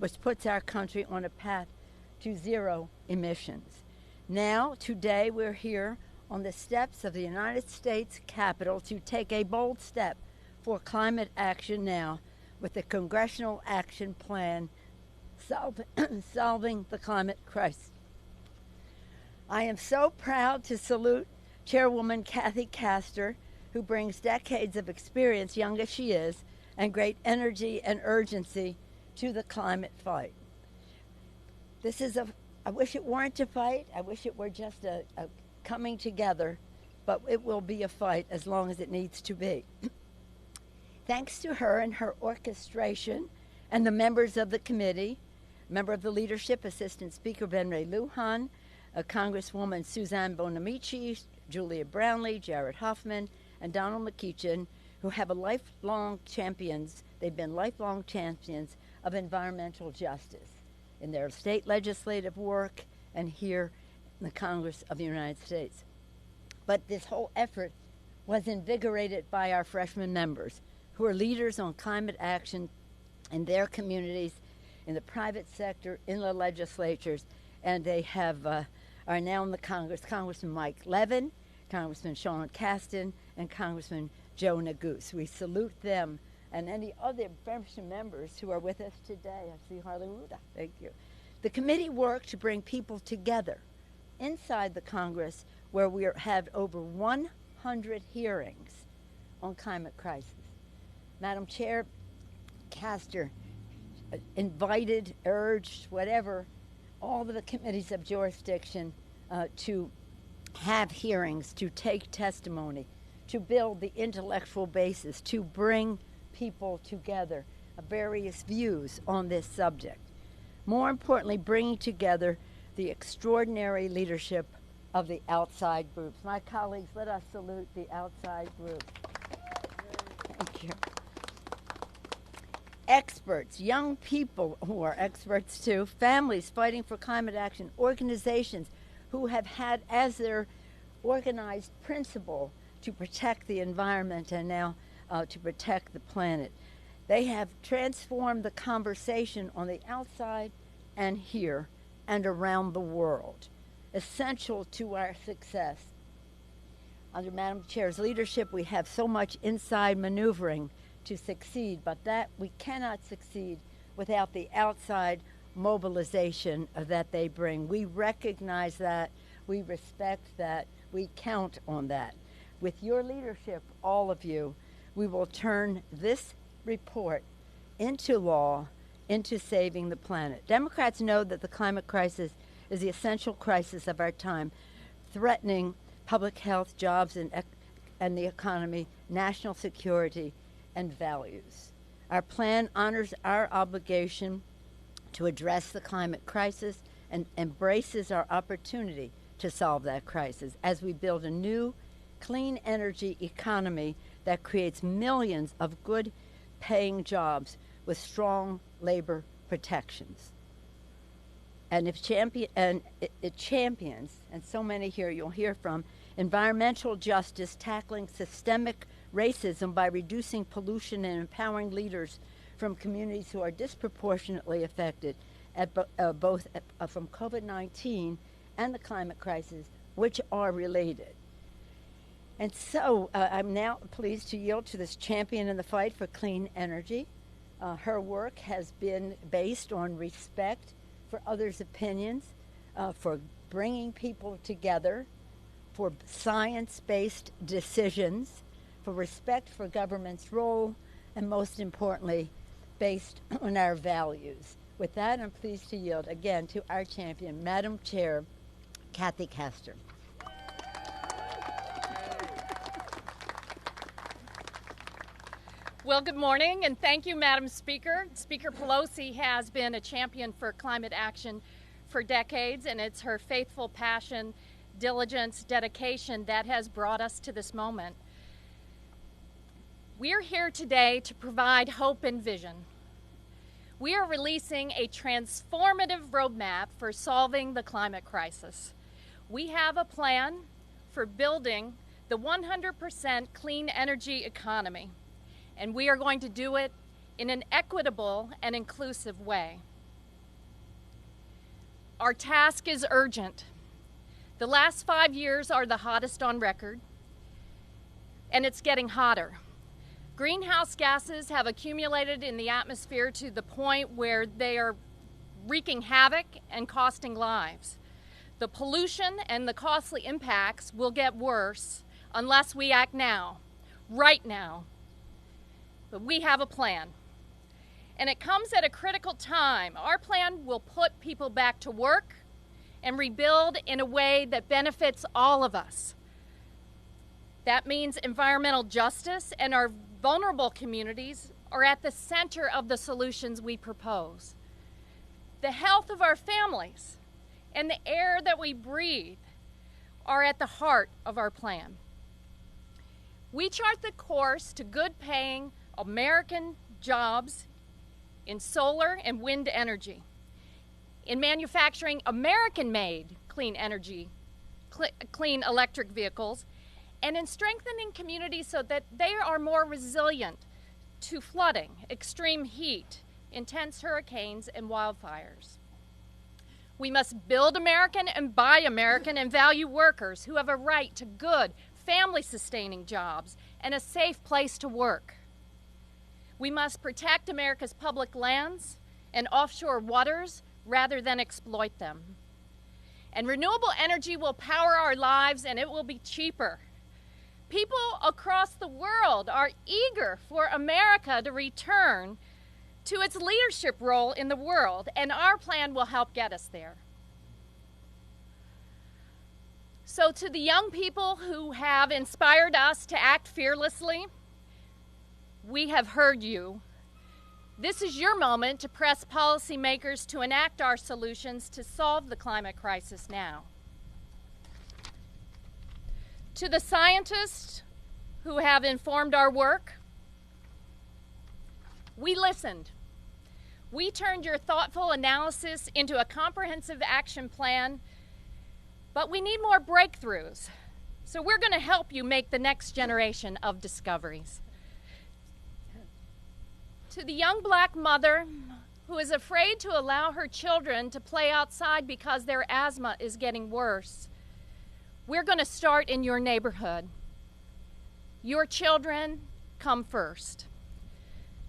which puts our country on a path to zero emissions. Now, today, we're here on the steps of the United States Capitol to take a bold step for climate action now with the Congressional Action Plan solving the climate crisis. I am so proud to salute Chairwoman Castor, who brings decades of experience, young as she is, and great energy and urgency to the climate fight. I wish it weren't a fight. I wish it were just a coming together, but it will be a fight as long as it needs to be. Thanks to her and her orchestration and the members of the committee, member of the leadership, Assistant Speaker Ben Ray Lujan, Congresswoman Suzanne Bonamici, Julia Brownlee, Jared Huffman, and Donald McEachin, who have they've been lifelong champions of environmental justice in their state legislative work and here in the Congress of the United States. But this whole effort was invigorated by our freshman members, who are leaders on climate action in their communities, in the private sector, in the legislatures, and they are now in the Congress. Congressman Mike Levin, Congressman Sean Casten, and Congressman Joe Neguse. We salute them and any other freshman members who are with us today. I see Harley Ruda. Thank you. The committee worked to bring people together inside the Congress, where we have over 100 hearings on climate crisis. Madam Chair Castor invited, urged, whatever, all of the committees of jurisdiction to have hearings, to take testimony, to build the intellectual basis, to bring people together, various views on this subject. More importantly, bringing together the extraordinary leadership of the outside groups. My colleagues, let us salute the outside groups. Thank you. Experts, young people who are experts too, families fighting for climate action, organizations who have had as their organized principle to protect the environment and now to protect the planet. They have transformed the conversation on the outside and here and around the world, essential to our success. Under Madam Chair's leadership, we have so much inside maneuvering to succeed, but that we cannot succeed without the outside mobilization that they bring. We recognize that, we respect that, we count on that. With your leadership, all of you, we will turn this report into law, into saving the planet. Democrats know that the climate crisis is the essential crisis of our time, threatening public health, jobs, and the economy, national security, and values. Our plan honors our obligation to address the climate crisis and embraces our opportunity to solve that crisis as we build a new, clean energy economy that creates millions of good-paying jobs with strong labor protections. And it champions, and so many here you'll hear from, environmental justice, tackling systemic racism by reducing pollution and empowering leaders from communities who are disproportionately affected both from COVID-19 and the climate crisis, which are related. And so I'm now pleased to yield to this champion in the fight for clean energy. Her work has been based on respect for others' opinions, for bringing people together, for science-based decisions, for respect for government's role, and most importantly, based on our values. With that, I'm pleased to yield again to our champion, Madam Chair Kathy Castor. Well, good morning, and thank you, Madam Speaker. Speaker Pelosi has been a champion for climate action for decades, and it's her faithful passion, diligence, dedication that has brought us to this moment. We are here today to provide hope and vision. We are releasing a transformative roadmap for solving the climate crisis. We have a plan for building the 100% clean energy economy, and we are going to do it in an equitable and inclusive way. our task is urgent. The last 5 years are the hottest on record, and it's getting hotter. Greenhouse gases have accumulated in the atmosphere to the point where they are wreaking havoc and costing lives. The pollution and the costly impacts will get worse unless we act now, right now. But we have a plan, and it comes at a critical time. Our plan will put people back to work and rebuild in a way that benefits all of us. That means environmental justice, and our vulnerable communities are at the center of the solutions we propose. The health of our families and the air that we breathe are at the heart of our plan. We chart the course to good-paying American jobs in solar and wind energy, in manufacturing American-made clean energy, clean electric vehicles, and in strengthening communities so that they are more resilient to flooding, extreme heat, intense hurricanes, and wildfires. We must build American and buy American and value workers who have a right to good, family-sustaining jobs and a safe place to work. We must protect America's public lands and offshore waters rather than exploit them. And renewable energy will power our lives, and it will be cheaper. People across the world are eager for America to return to its leadership role in the world, and our plan will help get us there. So to the young people who have inspired us to act fearlessly, we have heard you. This is your moment to press policymakers to enact our solutions to solve the climate crisis now. To the scientists who have informed our work, we listened. We turned your thoughtful analysis into a comprehensive action plan, but we need more breakthroughs. So we're going to help you make the next generation of discoveries. To the young black mother who is afraid to allow her children to play outside because their asthma is getting worse, we're going to start in your neighborhood. Your children come first.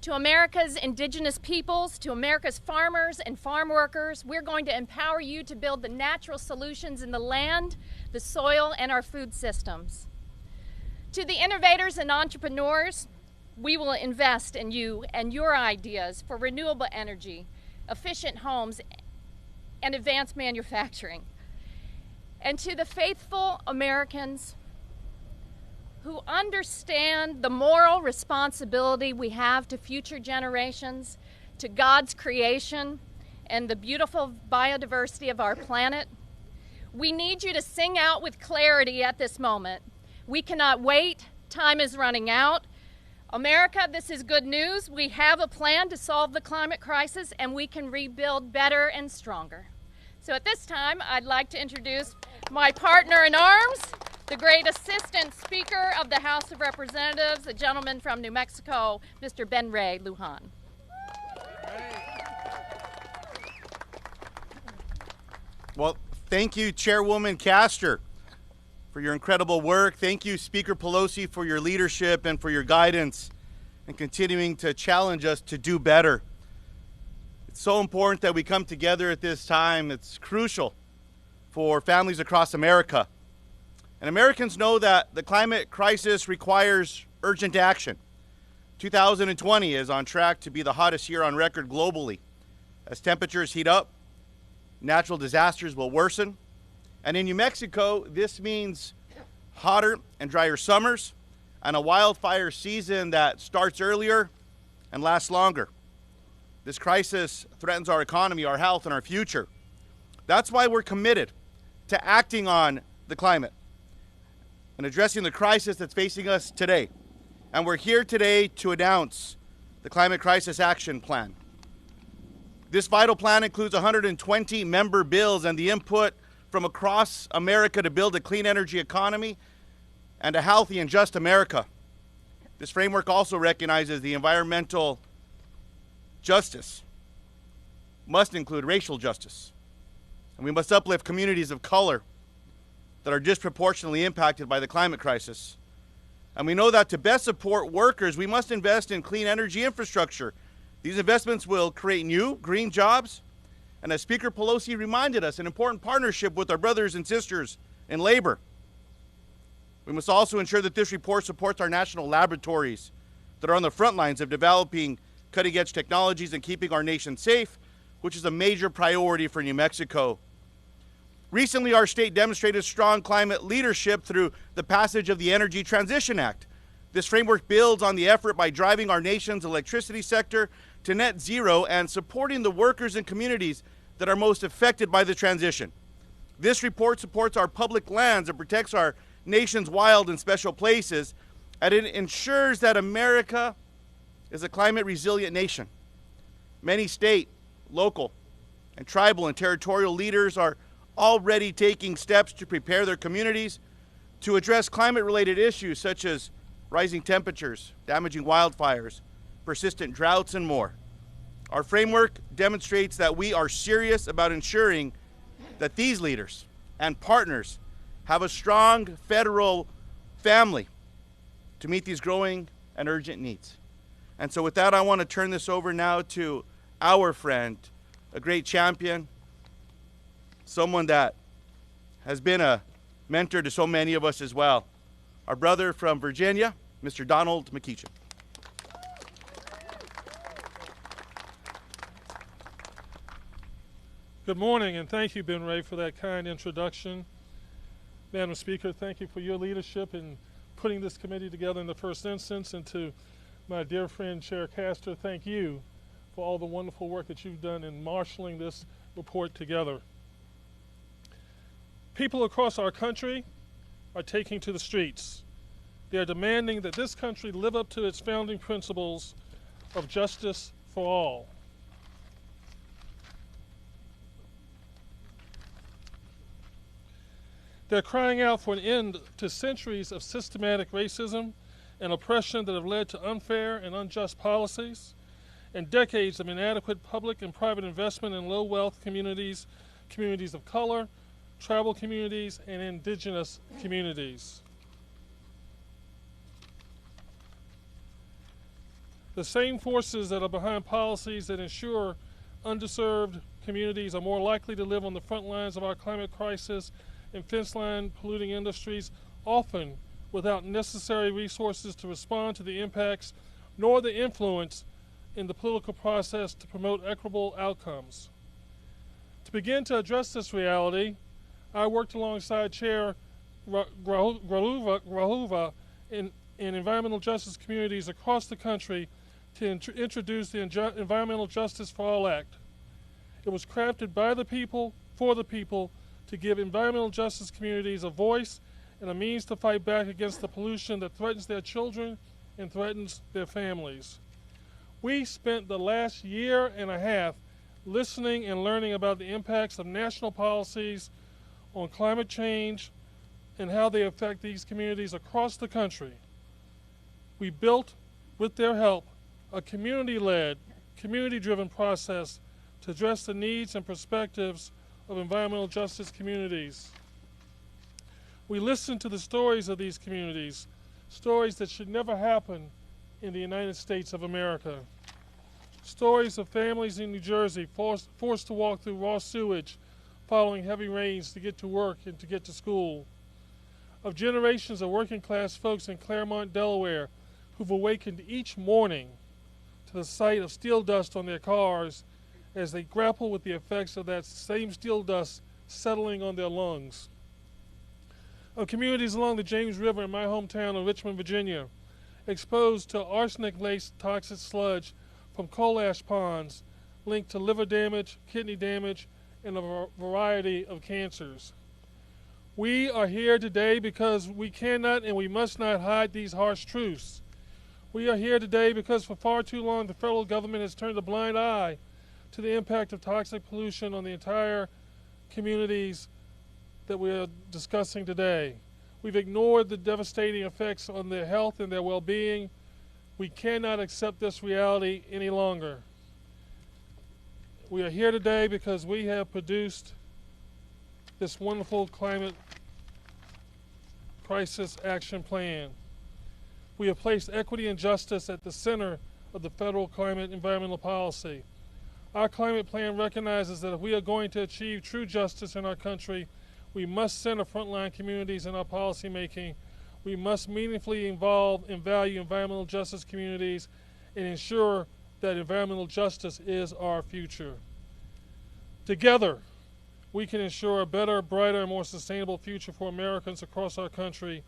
To America's indigenous peoples, to America's farmers and farm workers, we're going to empower you to build the natural solutions in the land, the soil, and our food systems. To the innovators and entrepreneurs, we will invest in you and your ideas for renewable energy, efficient homes, and advanced manufacturing. And to the faithful Americans who understand the moral responsibility we have to future generations, to God's creation, and the beautiful biodiversity of our planet, we need you to sing out with clarity at this moment. We cannot wait. Time is running out. America, this is good news. We have a plan to solve the climate crisis, and we can rebuild better and stronger. So at this time, I'd like to introduce my partner in arms, the great Assistant Speaker of the House of Representatives, a gentleman from New Mexico, Mr. Ben Ray Lujan. Well, thank you, Chairwoman Castor, for your incredible work. Thank you, Speaker Pelosi, for your leadership and for your guidance and continuing to challenge us to do better. It's so important that we come together at this time. It's crucial for families across America. And Americans know that the climate crisis requires urgent action. 2020 is on track to be the hottest year on record globally. As temperatures heat up, natural disasters will worsen. And in New Mexico, this means hotter and drier summers and a wildfire season that starts earlier and lasts longer. This crisis threatens our economy, our health, and our future. That's why we're committed to acting on the climate and addressing the crisis that's facing us today. And we're here today to announce the Climate Crisis Action Plan. This vital plan includes 120 member bills and the input from across America to build a clean energy economy and a healthy and just America. This framework also recognizes the environmental justice must include racial justice. And we must uplift communities of color that are disproportionately impacted by the climate crisis. And we know that to best support workers, we must invest in clean energy infrastructure. These investments will create new green jobs, and as Speaker Pelosi reminded us, an important partnership with our brothers and sisters in labor. We must also ensure that this report supports our national laboratories that are on the front lines of developing cutting-edge technologies and keeping our nation safe, which is a major priority for New Mexico. Recently, our state demonstrated strong climate leadership through the passage of the Energy Transition Act. This framework builds on the effort by driving our nation's electricity sector to net zero and supporting the workers and communities that are most affected by the transition. This report supports our public lands and protects our nation's wild and special places, and it ensures that America is a climate resilient nation. Many state, local, and tribal and territorial leaders are already taking steps to prepare their communities to address climate-related issues such as rising temperatures, damaging wildfires, persistent droughts, and more. Our framework demonstrates that we are serious about ensuring that these leaders and partners have a strong federal family to meet these growing and urgent needs. And so with that, I want to turn this over now to our friend, a great champion, someone that has been a mentor to so many of us as well. Our brother from Virginia, Mr. Donald McEachin. Good morning, and thank you, Ben Ray, for that kind introduction. Madam Speaker, thank you for your leadership in putting this committee together in the first instance, and to my dear friend, Chair Castor, thank you for all the wonderful work that you've done in marshaling this report together. People across our country are taking to the streets. They are demanding that this country live up to its founding principles of justice for all. They're crying out for an end to centuries of systematic racism and oppression that have led to unfair and unjust policies, and decades of inadequate public and private investment in low-wealth communities, communities of color, tribal communities, and indigenous communities. The same forces that are behind policies that ensure underserved communities are more likely to live on the front lines of our climate crisis and fence-line polluting industries, often without necessary resources to respond to the impacts nor the influence in the political process to promote equitable outcomes. To begin to address this reality, I worked alongside Chair Grahuva in environmental justice communities across the country to introduce the Environmental Justice for All Act. It was crafted by the people, for the people, to give environmental justice communities a voice and a means to fight back against the pollution that threatens their children and threatens their families. We spent the last year and a half listening and learning about the impacts of national policies on climate change and how they affect these communities across the country. We built, with their help, a community-led, community-driven process to address the needs and perspectives of environmental justice communities. We listened to the stories of these communities, stories that should never happen in the United States of America. Stories of families in New Jersey forced to walk through raw sewage following heavy rains to get to work and to get to school. Of generations of working class folks in Claremont, Delaware, who've awakened each morning to the sight of steel dust on their cars as they grapple with the effects of that same steel dust settling on their lungs. Of communities along the James River in my hometown of Richmond, Virginia, exposed to arsenic-laced toxic sludge from coal ash ponds linked to liver damage, kidney damage, and a variety of cancers. We are here today because we cannot and we must not hide these harsh truths. We are here today because for far too long the federal government has turned a blind eye to the impact of toxic pollution on the entire communities that we are discussing today. We've ignored the devastating effects on their health and their well-being. We cannot accept this reality any longer. We are here today because we have produced this wonderful climate crisis action plan. We have placed equity and justice at the center of the federal climate environmental policy. Our climate plan recognizes that if we are going to achieve true justice in our country, we must center frontline communities in our policymaking. We must meaningfully involve and value environmental justice communities and ensure that environmental justice is our future. Together, we can ensure a better, brighter, and more sustainable future for Americans across our country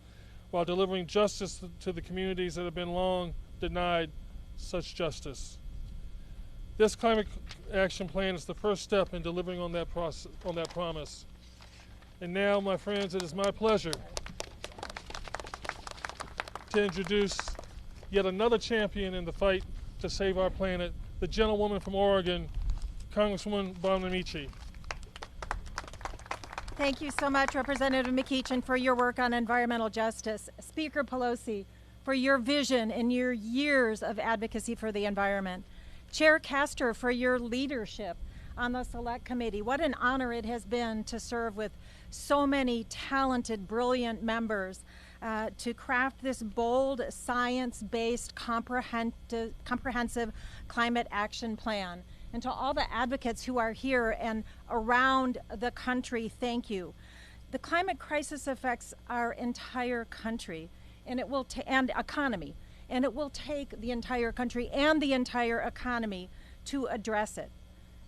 while delivering justice to the communities that have been long denied such justice. This climate action plan is the first step in delivering on that promise. And now, my friends, it is my pleasure to introduce yet another champion in the fight to save our planet, the gentlewoman from Oregon, Congresswoman Bonamici. Thank you so much, Representative McEachin, for your work on environmental justice. Speaker Pelosi, for your vision and your years of advocacy for the environment. Chair Castor, for your leadership on the Select Committee. What an honor it has been to serve with so many talented, brilliant members to craft this bold, science-based, comprehensive climate action plan. And to all the advocates who are here and around the country, thank you. The climate crisis affects our entire country and economy, and it will take the entire country and the entire economy to address it.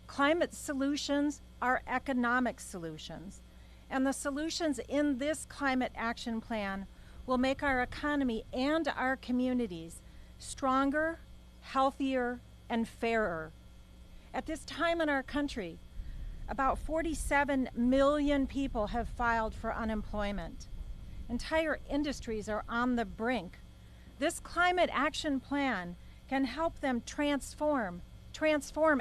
Climate solutions are economic solutions, and the solutions in this climate action plan will make our economy and our communities stronger, healthier, and fairer. At this time in our country, about 47 million people have filed for unemployment. Entire industries are on the brink. This climate action plan can help them transform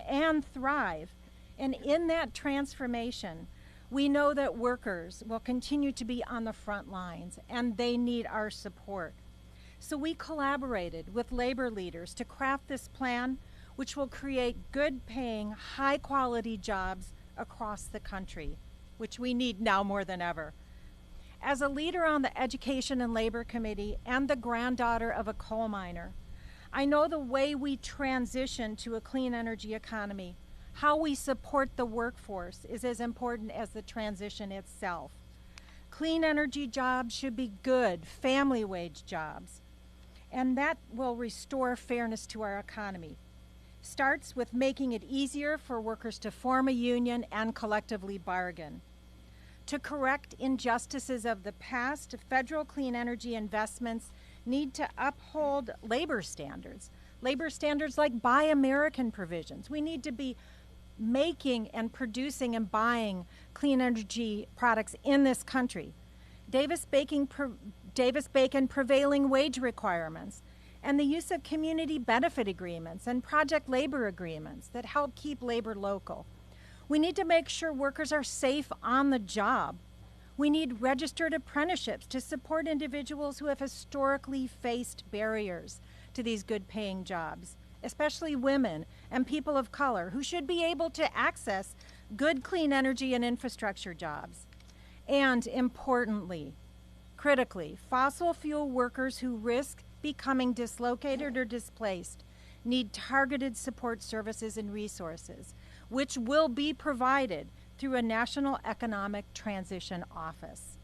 and thrive. And in that transformation, we know that workers will continue to be on the front lines and they need our support. So we collaborated with labor leaders to craft this plan, which will create good-paying, high-quality jobs across the country, which we need now more than ever. As a leader on the Education and Labor Committee and the granddaughter of a coal miner, I know the way we transition to a clean energy economy, how we support the workforce, is as important as the transition itself. Clean energy jobs should be good, family wage jobs, and that will restore fairness to our economy. Starts with making it easier for workers to form a union and collectively bargain. To correct injustices of the past, federal clean energy investments need to uphold labor standards like Buy American provisions. We need to be making and producing and buying clean energy products in this country. Davis-Bacon prevailing wage requirements, and the use of community benefit agreements and project labor agreements that help keep labor local. We need to make sure workers are safe on the job. We need registered apprenticeships to support individuals who have historically faced barriers to these good-paying jobs, especially women and people of color who should be able to access good clean energy and infrastructure jobs. And importantly, critically, fossil fuel workers who risk becoming dislocated or displaced need targeted support services and resources, which will be provided through a National Economic Transition Office.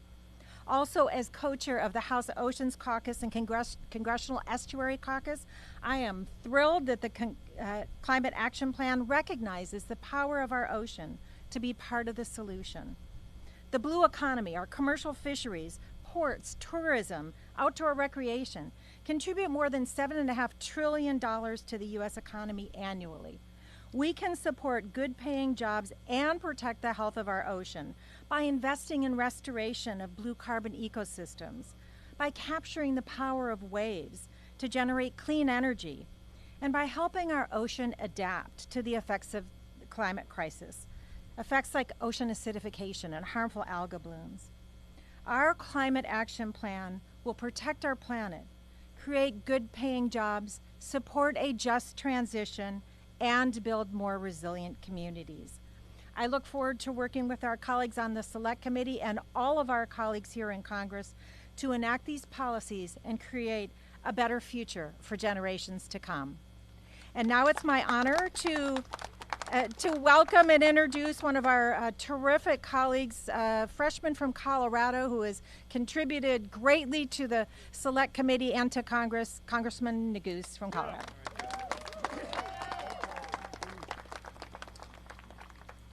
Also, as co-chair of the House Oceans Caucus and Congressional Estuary Caucus, I am thrilled that the Climate Action Plan recognizes the power of our ocean to be part of the solution. The blue economy, our commercial fisheries, ports, tourism, outdoor recreation, contribute more than $7.5 trillion to the U.S. economy annually. We can support good-paying jobs and protect the health of our ocean by investing in restoration of blue carbon ecosystems, by capturing the power of waves to generate clean energy, and by helping our ocean adapt to the effects of the climate crisis, effects like ocean acidification and harmful algal blooms. Our climate action plan will protect our planet, create good-paying jobs, support a just transition, and build more resilient communities. I look forward to working with our colleagues on the Select Committee and all of our colleagues here in Congress to enact these policies and create a better future for generations to come. And now it's my honor to welcome and introduce one of our terrific colleagues, a freshman from Colorado who has contributed greatly to the Select Committee and to Congress, Congressman Neguse from Colorado.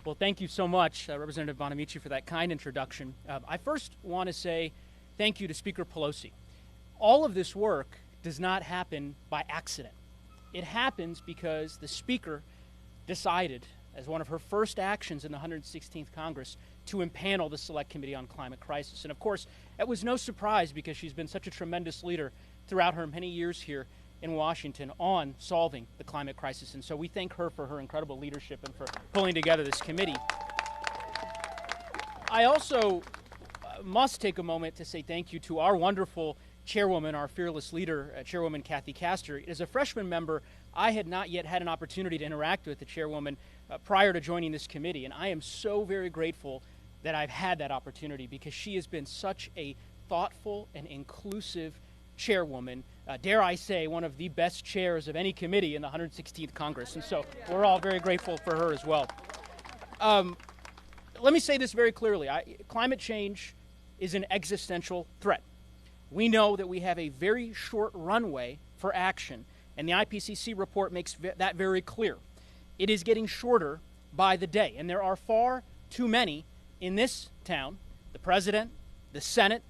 Well, thank you so much, Representative Bonamici, for that kind introduction. I first want to say thank you to Speaker Pelosi. All of this work does not happen by accident. It happens because the Speaker decided, as one of her first actions in the 116th Congress, to impanel the Select Committee on Climate Crisis. And of course, it was no surprise because she's been such a tremendous leader throughout her many years here in Washington on solving the climate crisis. And so we thank her for her incredible leadership and for pulling together this committee. I also must take a moment to say thank you to our wonderful chairwoman, our fearless leader, Chairwoman Castor. As a freshman member, I had not yet had an opportunity to interact with the chairwoman prior to joining this committee, and I am so very grateful that I've had that opportunity because she has been such a thoughtful and inclusive chairwoman, dare I say, one of the best chairs of any committee in the 116th Congress, and so we're all very grateful for her as well. Let me say this very clearly. Climate change is an existential threat. We know that we have a very short runway for action, and the IPCC report makes that very clear. It is getting shorter by the day, and there are far too many in this town, the President, the Senate,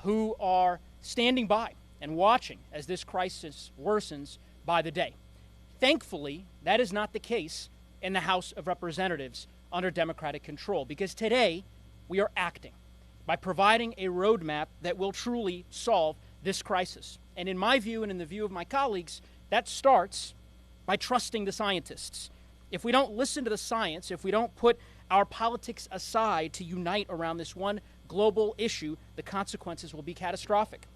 who are standing by and watching as this crisis worsens by the day. Thankfully, that is not the case in the House of Representatives under Democratic control, because today we are acting by providing a roadmap that will truly solve this crisis. And in my view and in the view of my colleagues, that starts by trusting the scientists. If we don't listen to the science, if we don't put our politics aside to unite around this one global issue, the consequences will be catastrophic.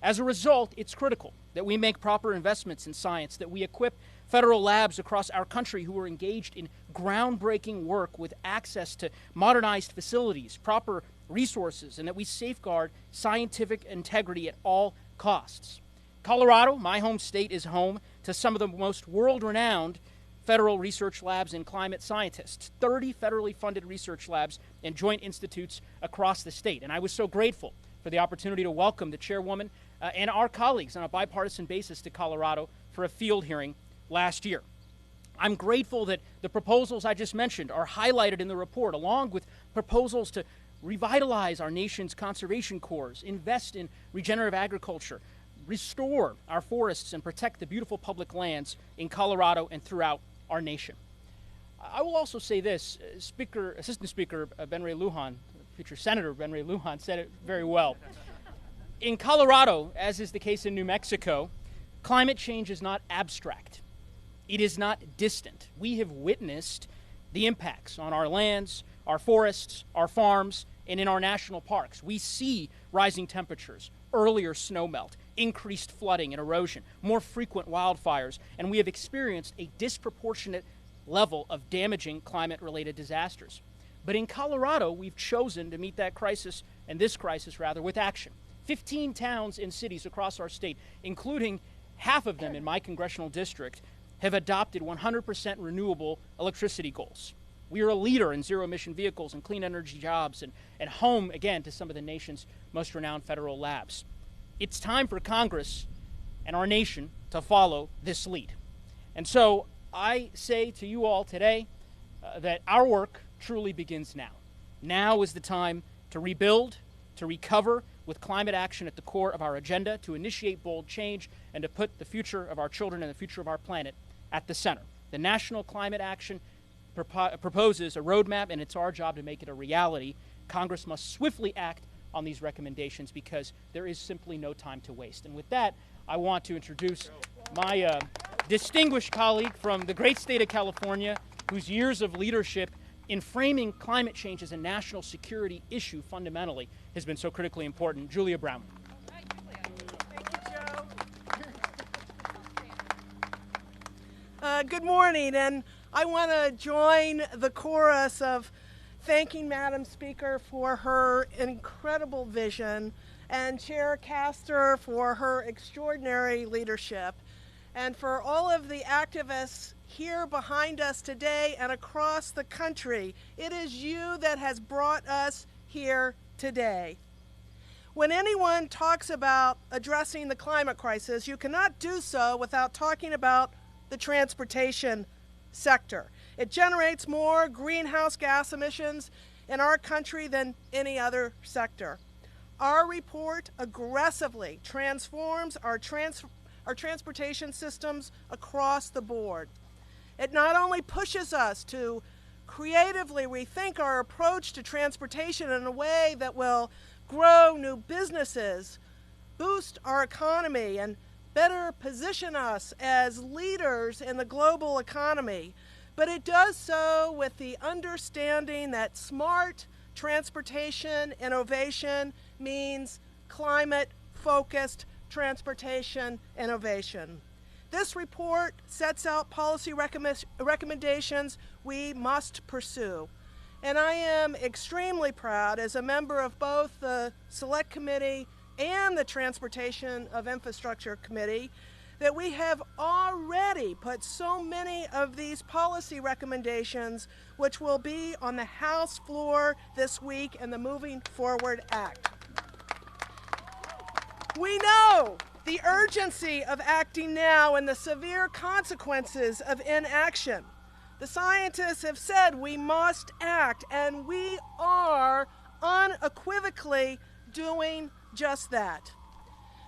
As a result, it's critical that we make proper investments in science, that we equip federal labs across our country who are engaged in groundbreaking work with access to modernized facilities, proper resources, and that we safeguard scientific integrity at all costs. Colorado, my home state, is home to some of the most world-renowned federal research labs and climate scientists, 30 federally funded research labs and joint institutes across the state. And I was so grateful for the opportunity to welcome the chairwoman and our colleagues on a bipartisan basis to Colorado for a field hearing last year. I'm grateful that the proposals I just mentioned are highlighted in the report, along with proposals to revitalize our nation's conservation corps, invest in regenerative agriculture, restore our forests, and protect the beautiful public lands in Colorado and throughout our nation. I will also say this, Assistant Speaker Ben Ray Lujan, future Senator Ben Ray Lujan, said it very well. In Colorado, as is the case in New Mexico, climate change is not abstract. It is not distant. We have witnessed the impacts on our lands, our forests, our farms, and in our national parks. We see rising temperatures, earlier snowmelt, increased flooding and erosion, more frequent wildfires, and we have experienced a disproportionate level of damaging climate-related disasters. But in Colorado, we've chosen to meet that crisis, and this crisis rather, with action. 15 towns and cities across our state, including half of them in my congressional district, have adopted 100% renewable electricity goals. We are a leader in zero-emission vehicles and clean energy jobs and home, again, to some of the nation's most renowned federal labs. It's time for Congress and our nation to follow this lead. And so I say to you all today that our work truly begins now. Now is the time to rebuild, to recover, with climate action at the core of our agenda, to initiate bold change, and to put the future of our children and the future of our planet at the center. The National Climate Action proposes a roadmap, and it's our job to make it a reality. Congress must swiftly act on these recommendations because there is simply no time to waste. And with that, I want to introduce my distinguished colleague from the great state of California, whose years of leadership in framing climate change as a national security issue fundamentally has been so critically important, Julia Brown. Good morning, and I want to join the chorus of thanking Madam Speaker for her incredible vision and Chair Castor for her extraordinary leadership, and for all of the activists here behind us today and across the country. It is you that has brought us here today. When anyone talks about addressing the climate crisis, you cannot do so without talking about the transportation sector. It generates more greenhouse gas emissions in our country than any other sector. Our report aggressively transforms our transportation systems across the board. It not only pushes us to creatively rethink our approach to transportation in a way that will grow new businesses, boost our economy, and better position us as leaders in the global economy, but it does so with the understanding that smart transportation innovation means climate-focused transportation innovation. This report sets out policy recommendations we must pursue. And I am extremely proud, as a member of both the Select Committee and the Transportation of Infrastructure Committee, that we have already put so many of these policy recommendations, which will be on the House floor this week in the Moving Forward Act. We know the urgency of acting now and the severe consequences of inaction. The scientists have said we must act, and we are unequivocally doing just that.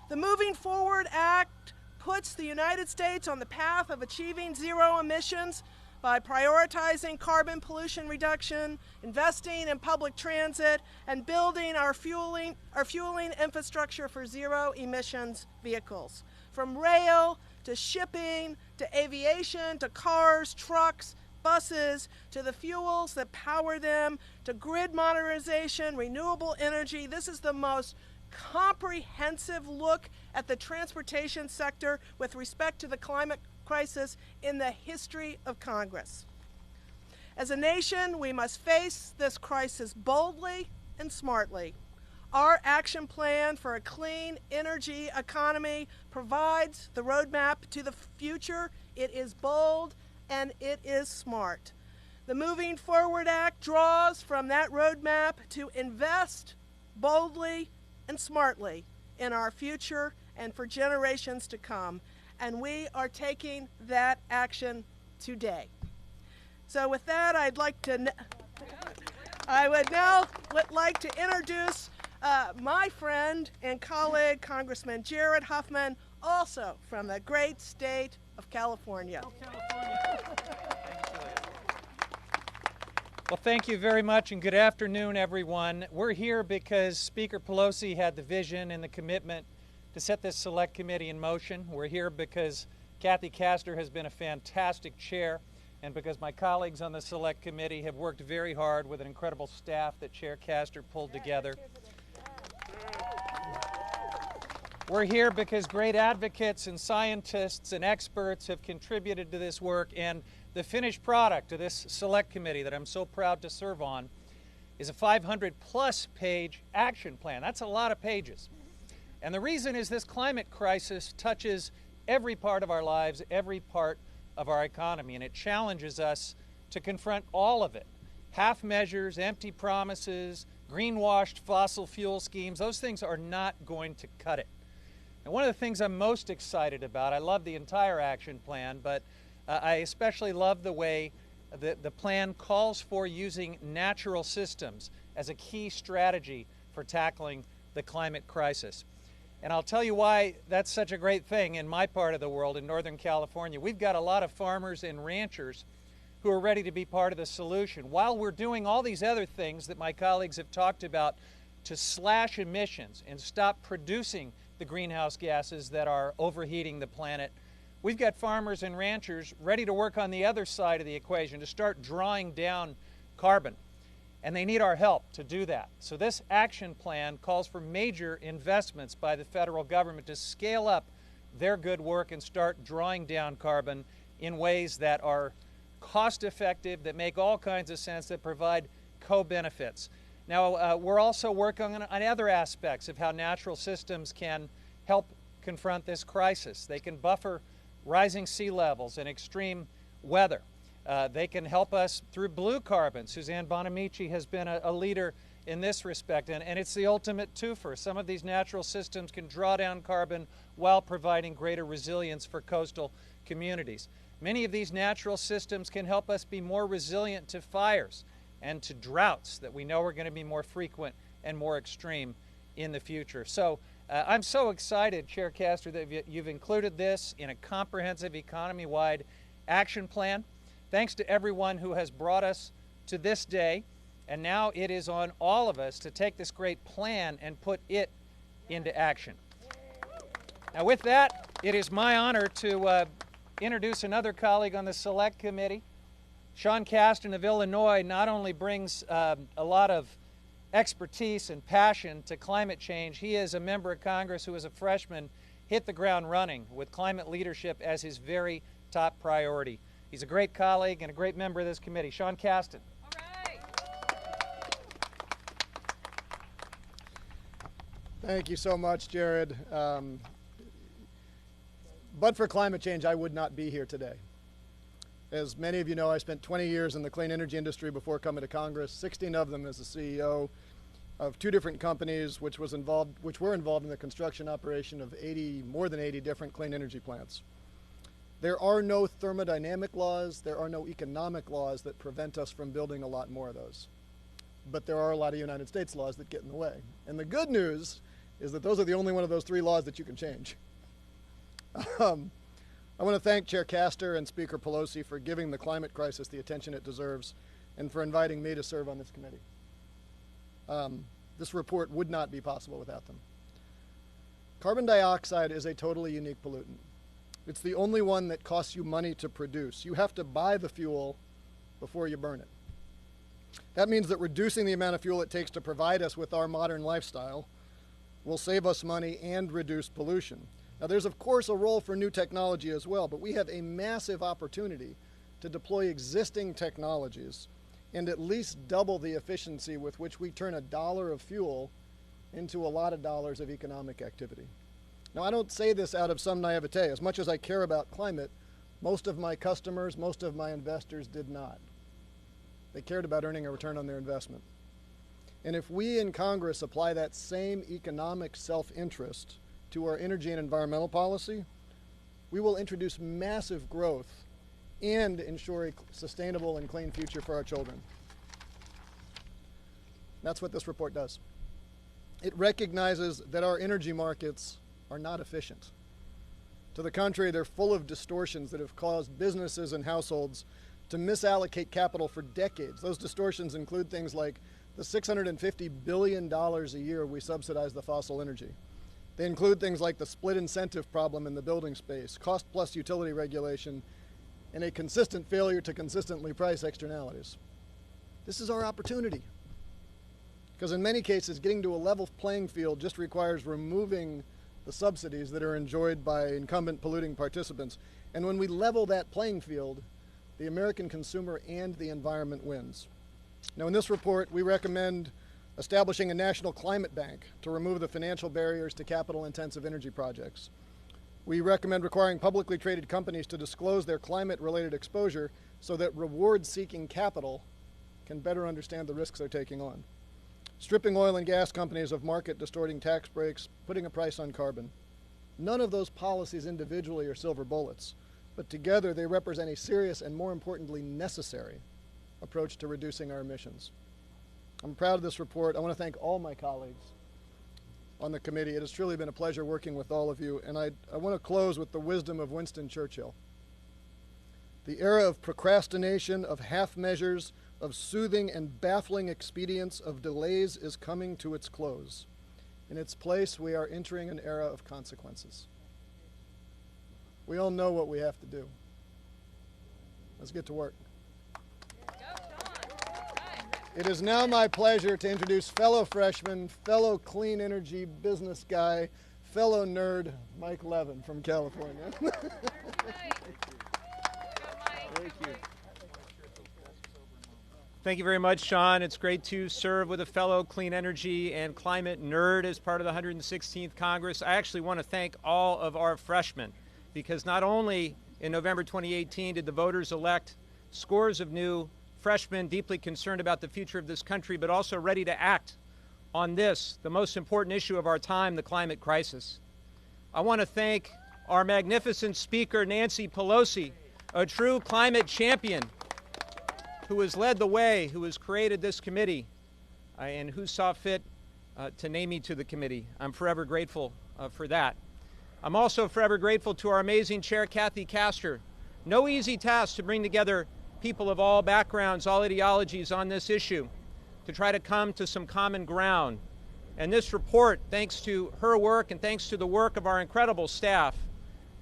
The Moving Forward Act puts the United States on the path of achieving zero emissions by prioritizing carbon pollution reduction, investing in public transit, and building our fueling infrastructure for zero emissions vehicles. From rail to shipping to aviation to cars, trucks, buses, to the fuels that power them, to grid modernization, renewable energy. This is the most comprehensive look at the transportation sector with respect to the climate crisis in the history of Congress. As a nation, we must face this crisis boldly and smartly. Our action plan for a clean energy economy provides the roadmap to the future. It is bold and it is smart. The Moving Forward Act draws from that roadmap to invest boldly and smartly in our future and for generations to come. And we are taking that action today. So with that, I would now like to introduce my friend and colleague, Congressman Jared Huffman, also from the great state of California. Well, thank you very much, and good afternoon, everyone. We're here because Speaker Pelosi had the vision and the commitment to set this select committee in motion. We're here because Kathy Castor has been a fantastic chair, and because my colleagues on the select committee have worked very hard with an incredible staff that Chair Castor pulled together. We're here because great advocates and scientists and experts have contributed to this work, and the finished product of this select committee that I'm so proud to serve on is a 500-plus page action plan. That's a lot of pages. And the reason is this climate crisis touches every part of our lives, every part of our economy, and it challenges us to confront all of it. Half measures, empty promises, greenwashed fossil fuel schemes, those things are not going to cut it. And one of the things I'm most excited about, I love the entire action plan, but I especially love the way the plan calls for using natural systems as a key strategy for tackling the climate crisis. And I'll tell you why that's such a great thing in my part of the world, in Northern California. We've got a lot of farmers and ranchers who are ready to be part of the solution. While we're doing all these other things that my colleagues have talked about to slash emissions and stop producing the greenhouse gases that are overheating the planet, we've got farmers and ranchers ready to work on the other side of the equation to start drawing down carbon. And they need our help to do that. So this action plan calls for major investments by the federal government to scale up their good work and start drawing down carbon in ways that are cost-effective, that make all kinds of sense, that provide co-benefits. Now, we're also working on other aspects of how natural systems can help confront this crisis. They can buffer rising sea levels and extreme weather. They can help us through blue carbon. Suzanne Bonamici has been a leader in this respect, and it's the ultimate twofer. Some of these natural systems can draw down carbon while providing greater resilience for coastal communities. Many of these natural systems can help us be more resilient to fires and to droughts that we know are going to be more frequent and more extreme in the future. So I'm so excited, Chair Castor, that you've included this in a comprehensive economy-wide action plan. Thanks to everyone who has brought us to this day. And now it is on all of us to take this great plan and put it into action. Now with that, it is my honor to introduce another colleague on the Select Committee. Sean Castor of Illinois not only brings a lot of expertise and passion to climate change, he is a member of Congress who as a freshman hit the ground running with climate leadership as his very top priority. He's a great colleague and a great member of this committee. Sean Castor. Thank you so much, Jared. But for climate change, I would not be here today. As many of you know, I spent 20 years in the clean energy industry before coming to Congress, 16 of them as the CEO of 2 different companies which were involved in the construction operation of more than 80 different clean energy plants. There are no thermodynamic laws, there are no economic laws that prevent us from building a lot more of those. But there are a lot of United States laws that get in the way. And the good news is that those are the only one of those 3 laws that you can change. I want to thank Chair Castor and Speaker Pelosi for giving the climate crisis the attention it deserves and for inviting me to serve on this committee. This report would not be possible without them. Carbon dioxide is a totally unique pollutant. It's the only one that costs you money to produce. You have to buy the fuel before you burn it. That means that reducing the amount of fuel it takes to provide us with our modern lifestyle will save us money and reduce pollution. Now, there's of course a role for new technology as well, but we have a massive opportunity to deploy existing technologies and at least double the efficiency with which we turn $1 of fuel into a lot of dollars of economic activity. Now, I don't say this out of some naivete. As much as I care about climate, most of my customers, most of my investors did not. They cared about earning a return on their investment. And if we in Congress apply that same economic self-interest to our energy and environmental policy, we will introduce massive growth and ensure a sustainable and clean future for our children. That's what this report does. It recognizes that our energy markets are not efficient. To the contrary, they're full of distortions that have caused businesses and households to misallocate capital for decades. Those distortions include things like the $650 billion a year we subsidize the fossil energy. They include things like the split incentive problem in the building space, cost plus utility regulation, and a consistent failure to consistently price externalities. This is our opportunity. Because in many cases, getting to a level playing field just requires removing the subsidies that are enjoyed by incumbent polluting participants. And when we level that playing field, the American consumer and the environment wins. Now, in this report, we recommend establishing a national climate bank to remove the financial barriers to capital-intensive energy projects. We recommend requiring publicly traded companies to disclose their climate-related exposure so that reward-seeking capital can better understand the risks they're taking on. Stripping oil and gas companies of market-distorting tax breaks, putting a price on carbon. None of those policies individually are silver bullets, but together they represent a serious and, more importantly, necessary approach to reducing our emissions. I'm proud of this report. I want to thank all my colleagues on the committee. It has truly been a pleasure working with all of you, and I want to close with the wisdom of Winston Churchill. The era of procrastination, of half measures, of soothing and baffling expedients, of delays is coming to its close. In its place, we are entering an era of consequences. We all know what we have to do. Let's get to work. It is now my pleasure to introduce fellow freshman, fellow clean energy business guy, fellow nerd, Mike Levin from California. Thank you. Thank you very much, Sean. It's great to serve with a fellow clean energy and climate nerd as part of the 116th Congress. I actually want to thank all of our freshmen, because not only in November 2018 did the voters elect scores of new freshmen deeply concerned about the future of this country, but also ready to act on this, the most important issue of our time, the climate crisis. I want to thank our magnificent Speaker, Nancy Pelosi, a true climate champion, who has led the way, who has created this committee, and who saw fit to name me to the committee. I'm forever grateful for that. I'm also forever grateful to our amazing Chair, Chairwoman Castor. No easy task to bring together people of all backgrounds, all ideologies on this issue, to try to come to some common ground. And this report, thanks to her work and thanks to the work of our incredible staff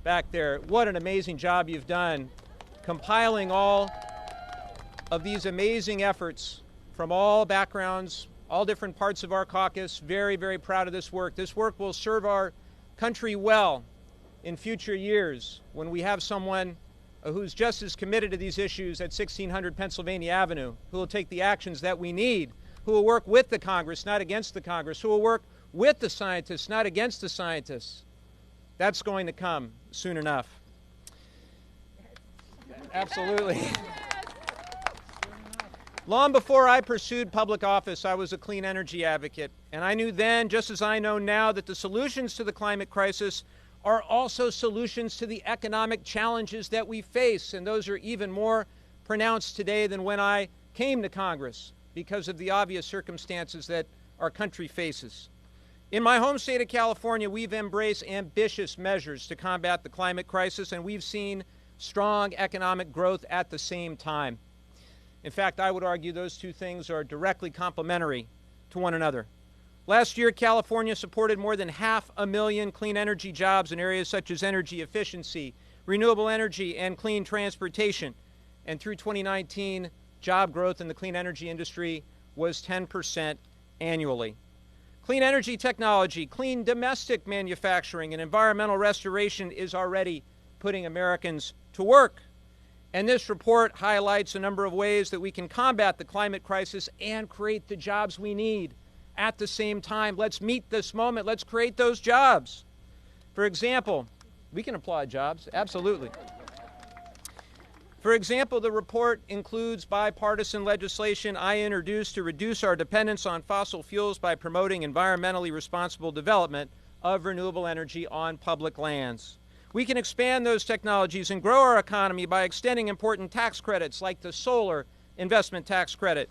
back there, what an amazing job you've done compiling all of these amazing efforts from all backgrounds, all different parts of our caucus. Very, very proud of this work. This work will serve our country well in future years when we have someone who's just as committed to these issues at 1600 Pennsylvania Avenue, who will take the actions that we need, who will work with the Congress, not against the Congress, who will work with the scientists, not against the scientists. That's going to come soon enough. Absolutely. Long before I pursued public office, I was a clean energy advocate, and I knew then, just as I know now, that the solutions to the climate crisis are also solutions to the economic challenges that we face, and those are even more pronounced today than when I came to Congress because of the obvious circumstances that our country faces. In my home state of California, we've embraced ambitious measures to combat the climate crisis, and we've seen strong economic growth at the same time. In fact, I would argue those two things are directly complementary to one another. Last year, California supported more than 500,000 clean energy jobs in areas such as energy efficiency, renewable energy, and clean transportation. And through 2019, job growth in the clean energy industry was 10% annually. Clean energy technology, clean domestic manufacturing, and environmental restoration is already putting Americans to work. And this report highlights a number of ways that we can combat the climate crisis and create the jobs we need at the same time. Let's meet this moment. Let's create those jobs. For example, we can applaud jobs, absolutely. For example, the report includes bipartisan legislation I introduced to reduce our dependence on fossil fuels by promoting environmentally responsible development of renewable energy on public lands. We can expand those technologies and grow our economy by extending important tax credits like the solar investment tax credit,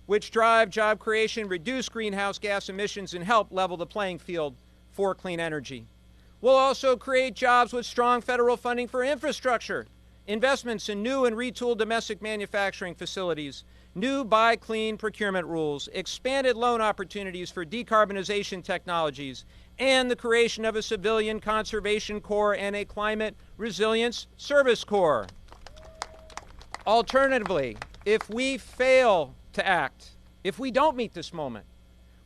which drive job creation, reduce greenhouse gas emissions, and help level the playing field for clean energy. We'll also create jobs with strong federal funding for infrastructure, investments in new and retooled domestic manufacturing facilities, new buy clean procurement rules, expanded loan opportunities for decarbonization technologies, and the creation of a civilian conservation corps and a climate resilience service corps. Alternatively, if we fail to act, if we don't meet this moment,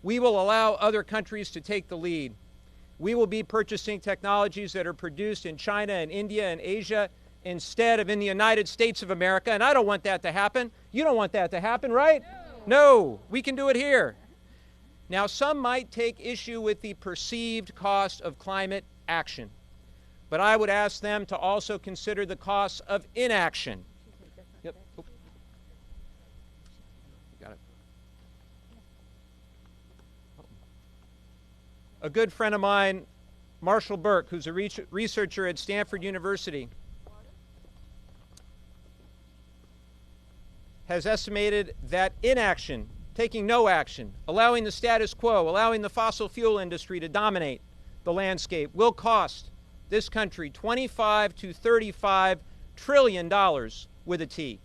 we will allow other countries to take the lead. We will be purchasing technologies that are produced in China and India and Asia instead of in the United States of America, and I don't want that to happen. You don't want that to happen, right? No, we can do it here. Now, some might take issue with the perceived cost of climate action, but I would ask them to also consider the costs of inaction. Yep. Oh. Got it. A good friend of mine, Marshall Burke, who's a researcher at Stanford University, has estimated that inaction, taking no action, allowing the status quo, allowing the fossil fuel industry to dominate the landscape, will cost this country $25 to $35 trillion with a T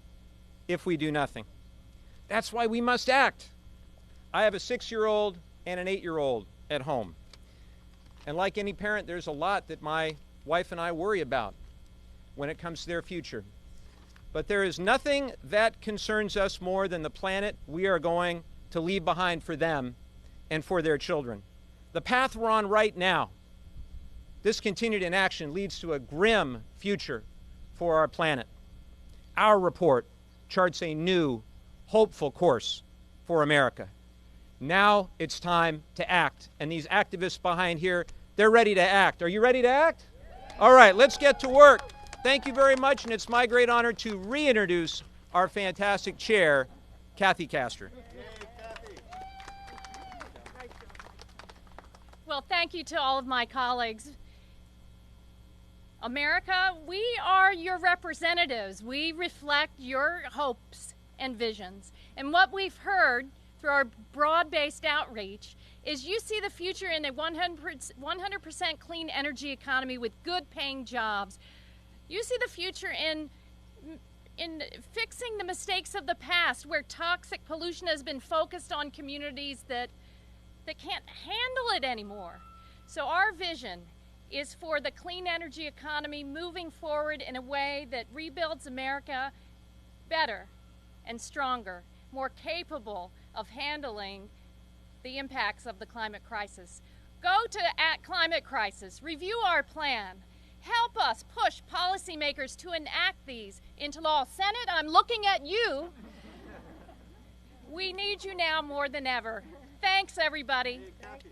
if we do nothing. That's why we must act. I have a 6-year-old and an 8-year-old at home. And like any parent, there's a lot that my wife and I worry about when it comes to their future. But there is nothing that concerns us more than the planet we are going to leave behind for them and for their children. The path we're on right now, this continued inaction leads to a grim future for our planet. Our report charts a new, hopeful course for America. Now it's time to act. And these activists behind here, they're ready to act. Are you ready to act? All right, let's get to work. Thank you very much, and it's my great honor to reintroduce our fantastic chair, Kathy Castor. Well, thank you to all of my colleagues. America, we are your representatives. We reflect your hopes and visions. And what we've heard through our broad-based outreach is you see the future in a 100% clean energy economy with good-paying jobs. You see the future in fixing the mistakes of the past, where toxic pollution has been focused on communities that can't handle it anymore. So our vision is for the clean energy economy moving forward in a way that rebuilds America better and stronger, more capable of handling the impacts of the climate crisis. Go to @Climate Crisis, review our plan, help us push policymakers to enact these into law. Senate, I'm looking at you. We need you now more than ever. Thanks, everybody. Thank you.